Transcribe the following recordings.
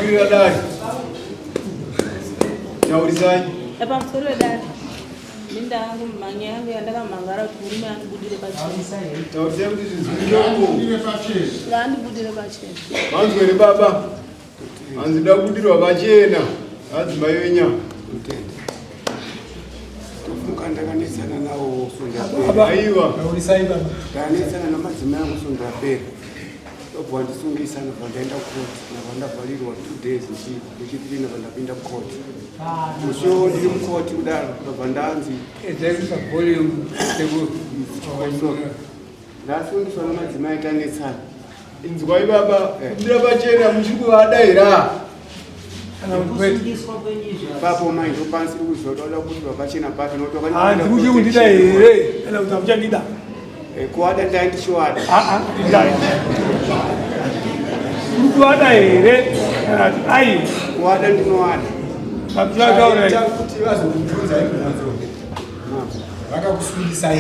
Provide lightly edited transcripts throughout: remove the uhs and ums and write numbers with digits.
kwira dai. Yaurizai. Apa msoro dai. Minda yangu manya yangu yandaka mangara kurima yangu budire pachi. Tautia kuti zvinongo budire pachi. Landi budire pachi. Manzwere baba. Anzida kudirwa pachena. Adzimai wenya. Ndakanetsana nawo sunda baba aiwa naulisai baba ndakanetsana namadzimai angu sunda pera ndobva ndisungisa ndaenda kukoti ndavandavharirwa 2 days ndechipiri ndavandapinda mukoti musho ndiri mukoti kudaro ndobva ndanzi ndasungiswa namadzimai tanetsana inzwai baba kudira pachena muchiri kuvadaira papo mai ndopansi kuzododa kuti vapachena pacho notokuti kundida here kana kuti amuchandida kuwada ndaindishiwada kuwada here kana kuti ai kuwada ndinowada kuti vazokubvunza vakakusungisa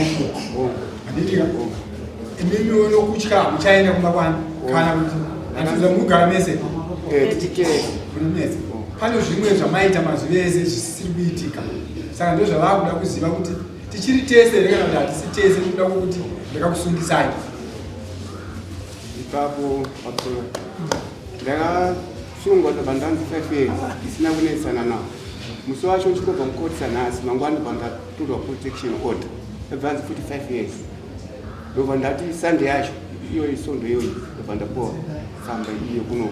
imimiwo nokutya muchaenda kumba kwanu kana kuti anzviza mugara mese pane zvimwe zvamaita mazuva ese zvisiri kuitika saka ndo zvavakuda kuziva kuti tichiri tese here kana kuti hatisi tese kuda kuti ndakakusungisai ipapo ndakasungwa ndobva ndanzi 5 years isina kunetsana nawo musi wacho ndichikobva mukotisa nhasi mangwani ndobva ndatorwa protection order ebvanzi futi 5 years ndobva ndati sunday yacho iyo isondo iyoyi ndobva ndapuwa tsamba iyo kuno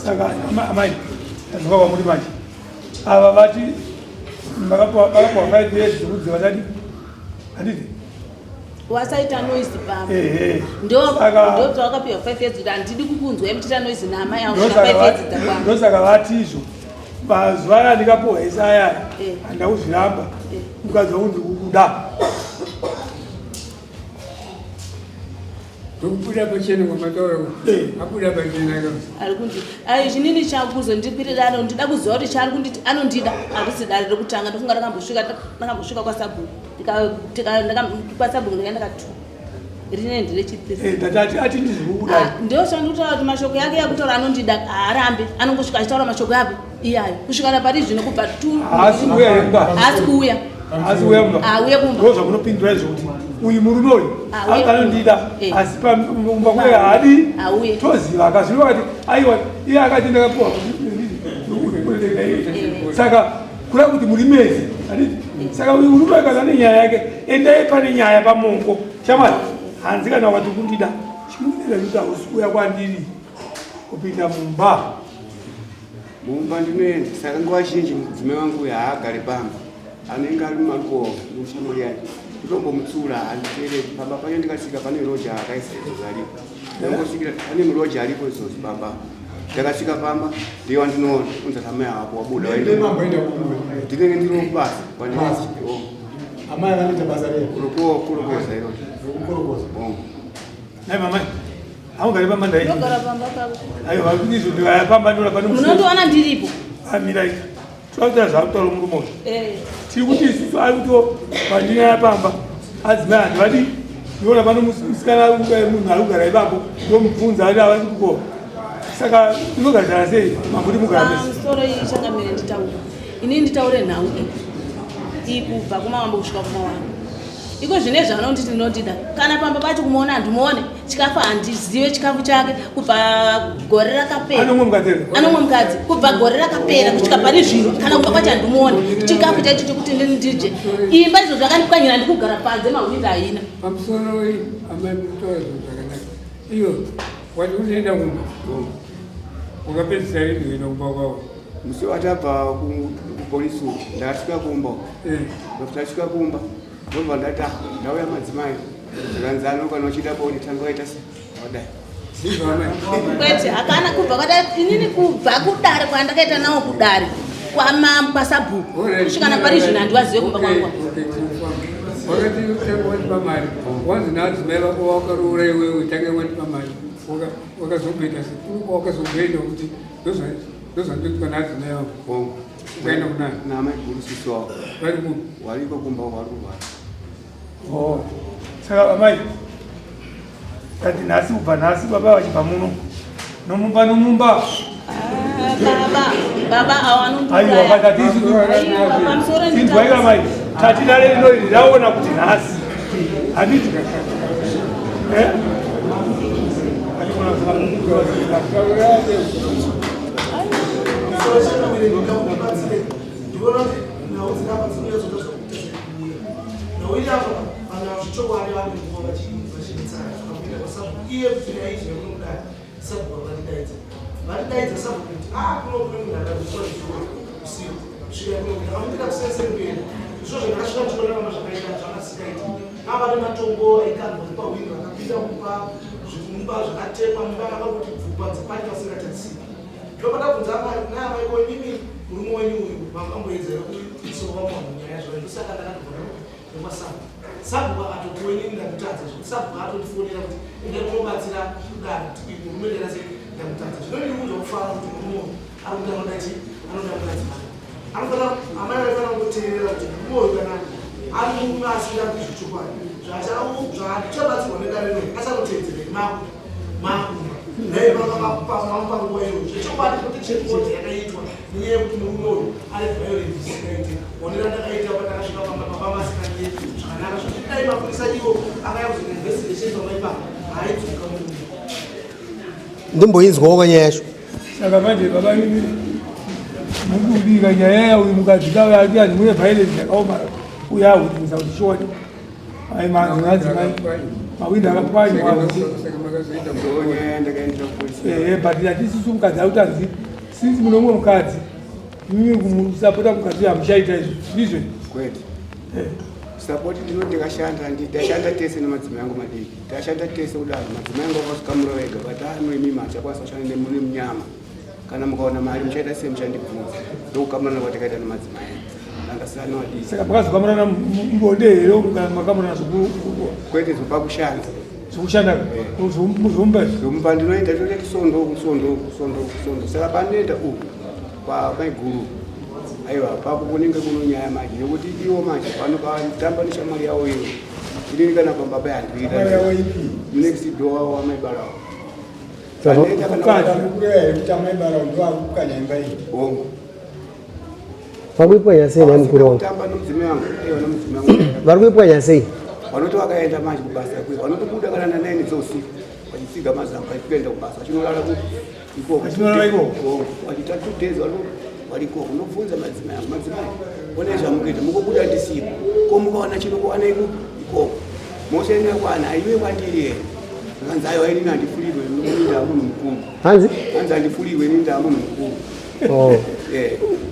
saka amai ndazvakabva muri manje ava vati vakapuwa 5 years dzekuti vatadi handiti wasaita noise baba ndo zvakapiwa 5 years kuti handidi kukunzwa muchita noise nama yangu 5 years dzakwana ndosaka vatizvo mazuva aya ndikapuwa ese ayaya handakuzviramba mukadzi wangu ndikukuda Kubuda pachena kwamataura abuda pachena arikundi ai chinini chakuzo ndipirirano ndida kuziva kuti chari kunditi anondida akusi dare rekutanga ndofunga ndakambosvika kwasabu kwasabu ndakatu rine ndire chitiri ndatati ati ndizvikuda ndio chandikutaura kuti mashoko yake yakutaura anondida haarambe anongosvika achitaura mashoko yapo iyayo kusvikana pari zvino kubva 2 asi kuuya auye kumba ndoza munopindura izvoti uyu murume uyu akanondida asi pamumba kwake haadi toziva akazviva kati aiwa iye akati ndakapuwa saka kuda kuti muri mezi haditi saka uyu murume akaza nenyaya yake endai pane nyaya pamongo shamwari hanzi kana wakati kundida chimunira kuti hausi kuuya kwandiri kupinda mumba ndinoenda saka nguva zhinji mudzimai wangu uyu haagari pamba anenge ari mumaruko mushamwari yake nditombomutsura handiteereri pamba pacho ndikasvika pane roja akaisa izvozvo aripo ndangosvikira pane muroja aripo izvozvo pamba ndakasvika pamba ndiwa ndinoona unza tamai hapo wabuda ndinenge ndiri mubasa kurokoza irozvo nai mamai haugari pamba ndai aiwa izvo ndikayapamba munondoona ndiripo amirai twakuita zvakutaura murume uyu tiri kuti isusu ari kutiwo pandinyaya pamba adzimai handivadi ndiona pano musikana munhu ari kugara ipapo ndomubvunza ati avadi kukova saka inogarisana sei mambuti mugara musoro iyi changamire nditaure inini nditaure nhau iyi kubva kumawambo kusvika kumawambo iko zvine zvanonditi ndinondida kana pamba pacho kumuona handimuone chikafu handizive chikafu chake kubva gore rakapera anomwe mukadzi kubva gore rakapera kusvika pari zvino kana kumba pacho handimuone chikafu chaicho chekuti ndije imba izvo zvakandipwanyira ndikugara panze mahwindi haina pamusoro amai mutoa zvakanaka iyo wati unoenda kumba wakapedzisa rini kuenda kumba kwavo musi watabva kupolisi ndakasvika kumba ndokuti asvika kumba ndobva ndati ndauya madzimai zvakanzano kana uchida boni tanga waita wadai kwete hakana kubva kwada inini kubva kudare kwandakaita nawo kudare kwasabhuku kusvikana pari zvino handiwazive kumba kwangwa wakati utanga watipa mari wanzi nadzimai vako wakaroora iwewe utanga watipa mari wakazomboita sekuru wakazoenda kuti ndozvandoitwa nadzimai vako ukaenda kunani namaigurusiso wavo vari kuno wariko kumba vari kurwara saka amai kati nhasi kubva nhasi baba vachibva muno nomumba baba awanundu aiwa patatizi sindwaika mai tatina leno linaona kuti nasi habiti sabu atokuweni ndakutaza sabu atotifonera kuti ndinobatsira kudaro kuti kurumelera sei ndakutaza zvinoni kuzo kufara kuti mumo anoda chi anoda kudzimana anofana amai vanofana kuteerera kuti mumoyo kana ari mumasira kuzvichokwadi zvachabatsirwa nedareno asanoteedzerei makuma naye pamapanguva iyo zvechokwadi kuti chekoti yakaitwa nenyaya yekuti murume uyu ari violent isikaite onera ndakaita patakasvika pamasikanie zvakanaka zvoti dai mapurisa ivo akaya kuzoinvestigation pamaipa haidzoka murume ndimboinzwawo kanyaya yacho saka manje baba mukubika nyaya yauyu mukadzikawo yati anhu mune violence yakaomara uyahutimiza kuti shoni ai manzi madzimai mawindi akapwanywa but yatisisu mukadzi akuti anzi sinzi munomwe mukadzi mimi kumusapota mukadzi yamushaita izvo ndizvo kwete sapoti ndino ndashanda tese nemadzimai angu madiki tashanda tese kudaro madzimai angu akasvika muro wega but anoimima achakwanisa kushanda nemune munyama kana mukaona mari muchaita sei muchandibvunza ndokukamurana kwatakaita nemadzimai angasiyana wadii saka makazokamurana mbonde here kana makamurana kwete zopa kushanda zvokushanda muzomba zomupa ndinoita toita kusondo saka panoenda uku pamaiguru aiwa papo kunenge kuno nyaya manje nekuti iwo manje panotamba neshamwari yawo iyo inini kana pambaba yandiita next door wamaibarawo varikuipwanya sei namukuru wangu varikuipwanya sei vanoti vakaenda manje kubasa kwe vanotobuda kana na9 dzousiku vachisiga mazamba ekuenda kubasa vachinorara ikoko vachiita 2 days variko unobvunza madzimai angu madzimai one zvamukuita mukobuda ndisiku ko mukawana chinokuwana ikoko mosenera kwana aiwe kwandiri here akanzi aiwa inini handifulirwe ninda munhu mukuru hanzi handifulirwe ninda munhu mukuru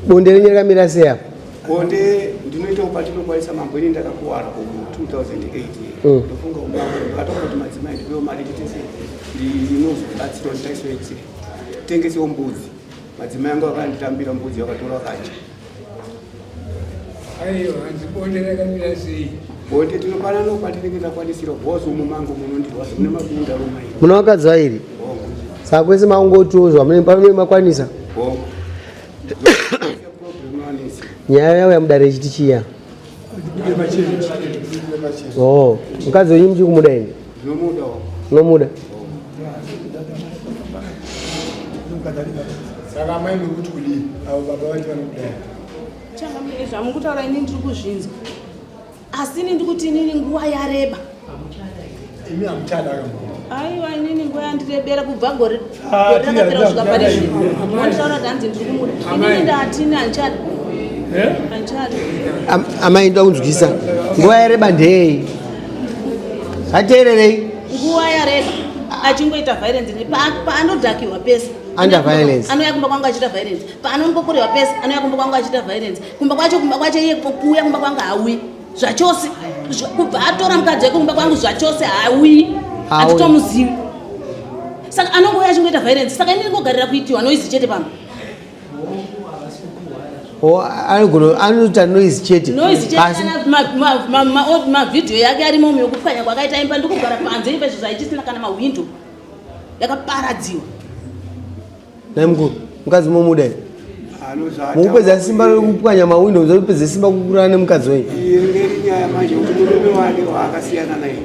bonde renyu rakamira sei apo bonde ndinoitawo patinokwanisa mambo ini ndakakuwara mu 2008 ndofunga umambo atongoti madzimai ndipewo mari chitese ndinozobatsirwa nditaiswe tengesewo mbudzi madzimai angu akanditambira mbudzi vakatora vakacha aiwa hanzibonde rakamira sei bonde tinokwana nopatinenge ndakwanisira bhozo mumango munondirwadza mune mabunda romai muna vakadzi vairi saka kwese maungotiozva pamune makwanisa nyaya yavo yamudare ichiti chiya mukadzi wenyu muchiri kumuda ine unomuda saka mai nokuti kudii avo baba vati vanokudai changamire zvamukutaura ini ndiri kuzvinzwa asi ini ndikuti inini nguva yareba imi hamuchada kambo aiwa inini nguva yandirebera kubva gore rakapera kusvika pane zvino manditaura kuti hanzi ndiri kumuda inini ndatini handichada amai ndoda kunzwisa nguva yareba ndei ateererei nguva yareba achingoita violence paanodhakiwa pese under violence anouya kumba kwangu achita violence paanongokorewa pese anouya kumba kwangu achita violence kumba kwacho iye kuuya kumba kwangu hauyi zvachose kubva atora mukadzi wake kumba kwangu zvachose hauyi hatitomuzivi saka anongouya achingoita violence saka inini ngogarira kuitiwa noizi chete pamba anoita noise chete mavhidhiyo yake arimo yokupwanya kwakaita imba ndikugara panze ipezvo zvaichisina kana mahwindo yakaparadziwa naimukuru mukadzi momuda mukupedza simba rekupwanya mahwindo muzopedza simba kukurana nemukadzi wenyu ngeri nyaya manje kuti murume wake waakasiyana naye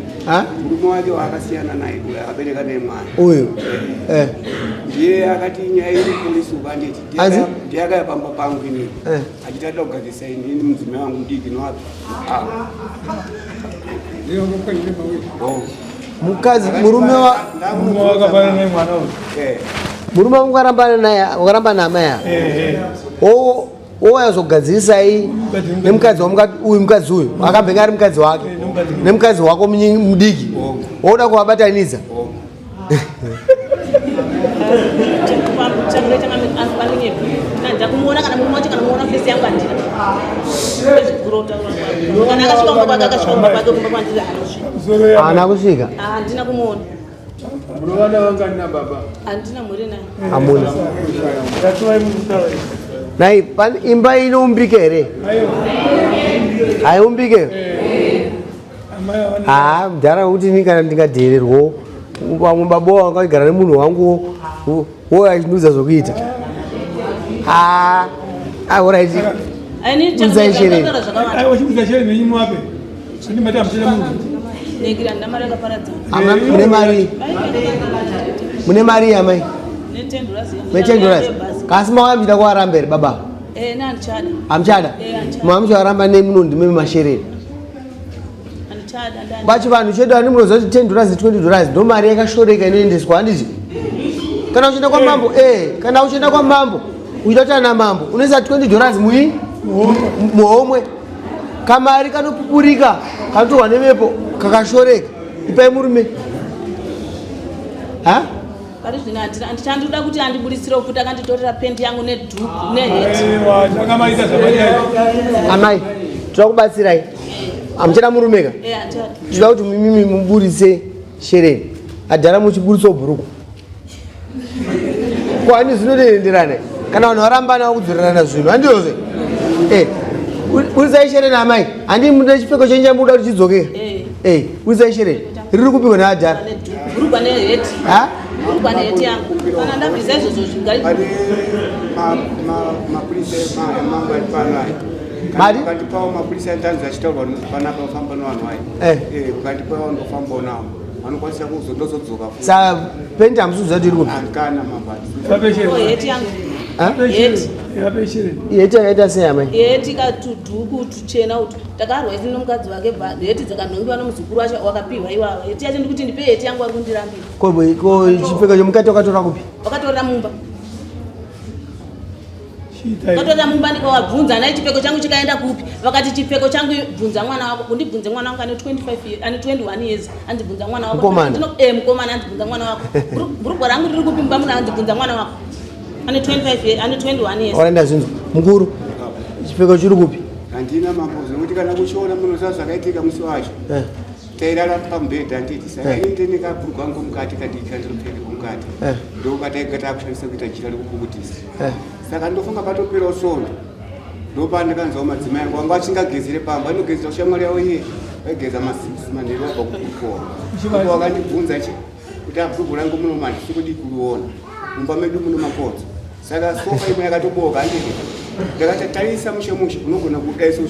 murume wake waakasiyana naye uyo akabereka naye mwana uyu Ye akati nyaya iri kulisuka nditi. Ndiakaya pamba pangu ini. Achitata kugadzisa ini mudzime wangu ndiki nowapi. Ndiyo ngokwenye mawili. Mukazi murume wakabana naye mwana uyu. Murume wakaramba naamai ako. Oyazogadzisai nemukadzi uyu mukadzi uyu akabvenga ari mukadzi wake nemukadzi wako mudiki oda kuvabatanidza. kumuona kana murume wacho kana muona fesi yangu andina ezigurota kana akasvika kumba kwake akasvika kumba kwake kumba kwandiri anosvika haana kusvika handina kumuona. Muruwana wanga ndina baba handina mhuri naye hamuna nai imba inoumbika here haiumbike mudhara kuti ini kana ndingadhererwo vamwe baba vangagara nemunhu wangu wo achinudza zvokuita alright udzai shereni mune mari amai metendurazi kasi mawambida kuvaramba here baba hamuchada mamuchavaramba nemunondime mashereni bacho vanhu chedu ani munoziva kuti $10 $20 ndo mari yakashoreka inoendeswa handiti kana uchienda kwamambo kana uchienda kwamambo uchida kuti ana mambo unoisa $20 muhomwe kamari kanopupurika kanotorwa nemepo kakashoreka ipai murume handichandida kuti andibudisire kuti akanditorera pendi yangu nedhuku neheti amai toda kubatsirai hamuchada murumeka toda kuti mimi muburitse shereni adhara muchiburitsawo bhuruku kwani zvinoenderana kana vanhu varambana vakudzorerana zvinhu handiyozve buritsai shereni amai handi muda chipfeko chenyu chamuda kuti chidzokera buritsai shereni riri kupigwa neadhara urbaneti yangu kana ndabvisa izvozvo zvingari mapurisa emangu ari panai ukandipawo mapurisa ndanzi achitaurwa panapa ufamba nevanhu vai ukandipawo ndofambawo navo vanokwanisa kuzodozodzoka saka pendi hamusuza kuti iri kupi andikana mambati heti yangu heti yakaita sei amai heti katudhuku tuchena utu takarwa isi nomukadzi wake heti dzakanhongiwa nomuzukuru wacho wakapiwa iwava heti yacho ndikuti ndipe heti yangu ari kundirambira ko chipfeko chomukati wakatora kupi wakatorera mumba wakatorera mumba ndikawabvunza nai chipfeko changu chikaenda kupi vakati chipfeko changu bvunza mwana wako undibvunze mwana wangu ane 21 years andibvunza mwana wako mukomana andibvunza mwana wako bhurugwa rangu riri kupi mumba muno andibvunza mwana wako ane 21 years oraenda zvinzo mukuru chipfeko chiri kupi handina mambozo nokuti kana kuchiona munoziva zvakaitika musi wacho tairara pamubhedha handiti saka inde nekabhurugwa angu mukati kadikandilopfeke kumukati ndokataigataa kushandisa kuita jira rekupukutisa saka ndofunga patoperawo sondo ndopandakanzawo madzimai angu anga achingagezere pamba anogezera kushamwari yavo iye vaigeza manheru abva kukukoa wakandibvunza chi kuti abhurugu rangu muno handisi kudi kuruona mumba medu muno makodzo saka sofa imwe yakatoboka handiti ndakatatarisa mushe unogona kudaiso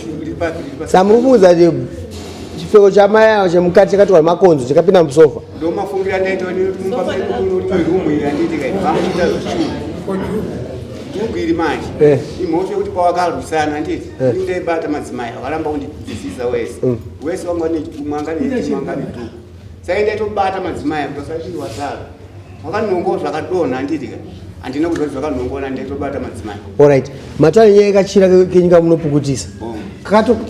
samurikuudza kuti chipfeko chamai chemukati chakatorwa makonzo chikapinda musofa ndomafungira ndaitawa nekuti mumba medu muno irumu iyi handiti kai vamuchita zvichuu dhuku iri manje imhosva yekuti pawakarwisana handiti indaibata madzimai avaramba kundidzidzisa wese wanga umwanga neumwanga nedhuku saka indaitobata madzimai kutosachirwa saka wakanongoa zvakadonha handiti kai handina kuzva kuti zvakanongona ndaitobata madzimai allright matari nyaya yakachira kenyika munopukutisa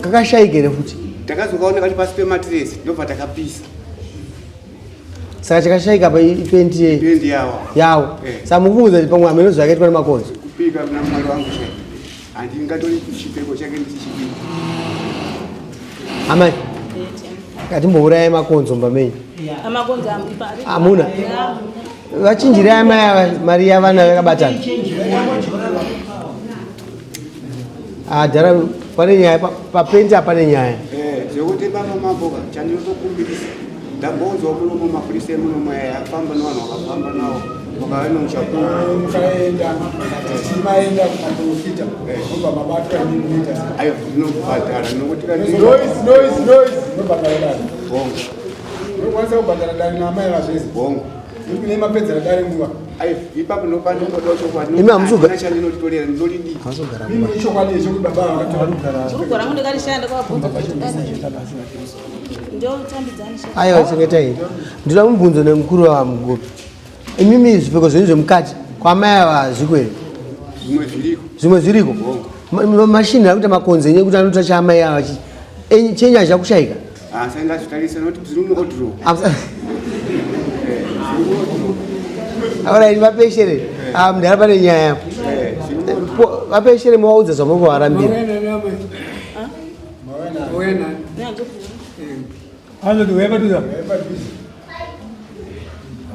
kakashayikere futi takazokaoneka kuti pasi pematiresi ndobva takapisa saka chakashayika papendi yawo saka mukuudza kuti pamwe amene zvakaitwa nemakonzo kupika kuna mwari wangu chai handingatori chipfeko chake ndichichipika amai ngatimbourayai makonzo mbamenyu hamuna vachinjirai mai mari yavana yakabatana dhara pane nyaya papendi apane nyaya zvekuti baba mamboka chandinotokumbirisa ndambonzwa munomo mapurisa emunomo afamba nevanhu vakafamba navo timaenda kumaprofita obva mabatwa nemuita ayo ndinobhadhara nokuti nobhadhara dani unokwanisa kubhadhara dani namai vazvezi bongo Kune mapedza dare nguva. Ai ipapo nopano kodocho kwa Imi amusuga. Nachali notolera ndolidi. Azogara Mimi chokwadi echo kuti baba vakatwara. Urugora mundu kalishanda kwa bvunza ndio tambidzani shanda. Aiwa chengetai. Ndinoda mubvunzo nemukuru wa mugopi. Imimi zvipfeko zvenyu zvemukati kwamai ava zvikwere. Zvimwe zviriko. Mashini akuita makonzo enye kuti anoita chamai ava chenyu hachakushaika. Sanga zvitarisa noti zviri muodro. Alright, vapeshere. Mndara pane nyaya. Vapeshere muwaudza zvamoko varambira. Anda tu heba tu da.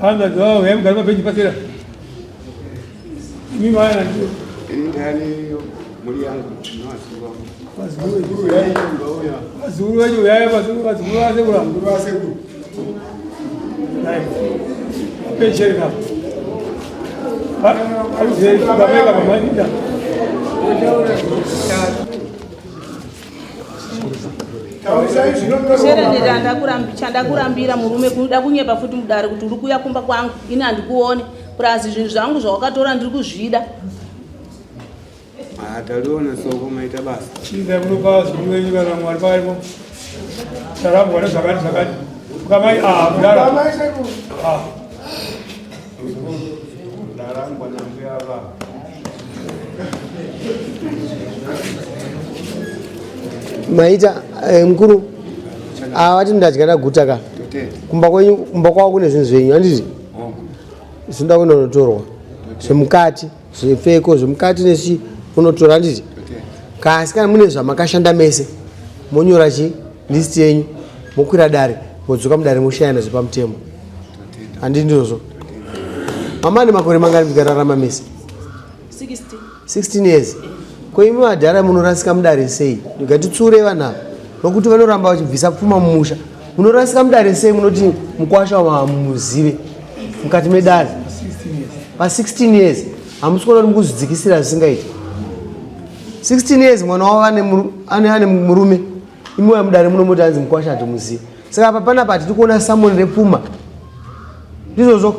Anda tu heba garba peji pasira. Mimi maana tu. Ndani muri yangu Azuru ayo yaya azuru ase kula. Peji ka. Alu se kabeka kama nida. Shere chandakurambira murume kuda kunyepa futi mudare kuti uri kuya kumba kwangu ini handikuone purazi zvinhu zvangu zvawakatora ndiri kuzvida. Taliona soko maita basa. Chinda kunopa zvimweni kana mwari paipo. Sarabwa nezvakati. Ukamai mudara. Darangwa nambuya baba. Maita mkuru awati ndadyara guta ka kumba kwako kune zvinhu zvenyu handiti zvinda kunonotorwa zvemukati zvepfeko zvemukati nesi unotora handiti kasi kana mune zvamakashanda mese monyora listi yenyu mokwira dare modzoka mudare moshayana zvepamutemo handiti ndizvozvo mamane makore mangani mukararama mese 16 years koimi madhara munorasika mudare sei ngatitsure vanhu nokuti vanoramba vachibvisa pfuma mumusha munorasika mudare sei munoti mukwasha mumuzive mukati medare pa16 years hamusi kuona kuti mukuzvidzikisira zvisingaiti 16 years mwana wavo ane murume imiwa mudare munomoti anzi mukwasha hatimuzive saka apa panapa hatiti kuona samoni repfuma ndizvozvo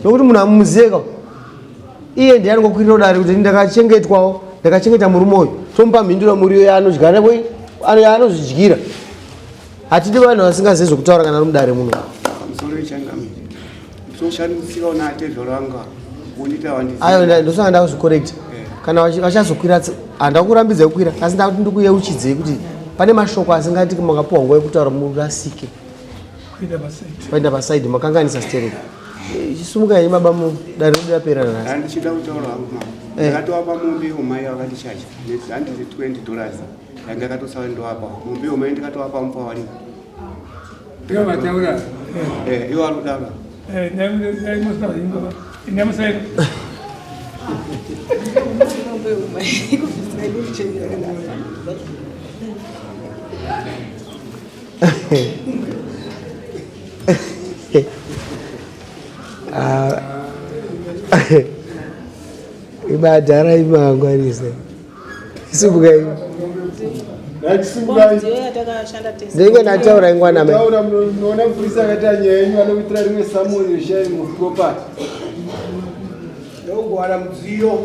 nokuti munhu hamumuzive ka iye ndiye anongokwirira udare kuti ndakachengetwawo ndakachengeta murume uyu tomupa mhinduro muriyo yaanodyara yaanozvidyira hatidi vanhu vasingazivi zvokutaura kana nomudare muno ayo ndosanga ndakuzvikorekta kana vachazokwira handakurambidza kukwira asi ndakuti ndikuyeuchidzei kuti pane mashoko asingati makapiwa nguva yekutaura murasike paenda pasaidi makanganisa stereka chisumuka yenyu baba mudare redu yapera nasi handichida kutaura hangu ndakatowapa mumbi umai wakati chacha handiti $20 ndakatosava ndowapa mumbi umai ndikatowapa mupa wari Ndiyo mataura. Iwa rudala. Ibadara imangwarisa. Isubugai. Ndenge nataura ingwana mai. Taura munoona mufurisa akati nyaya yenyu anoitira rimwe Samuel Rishai mufukopati. Ndogwara mudziyo.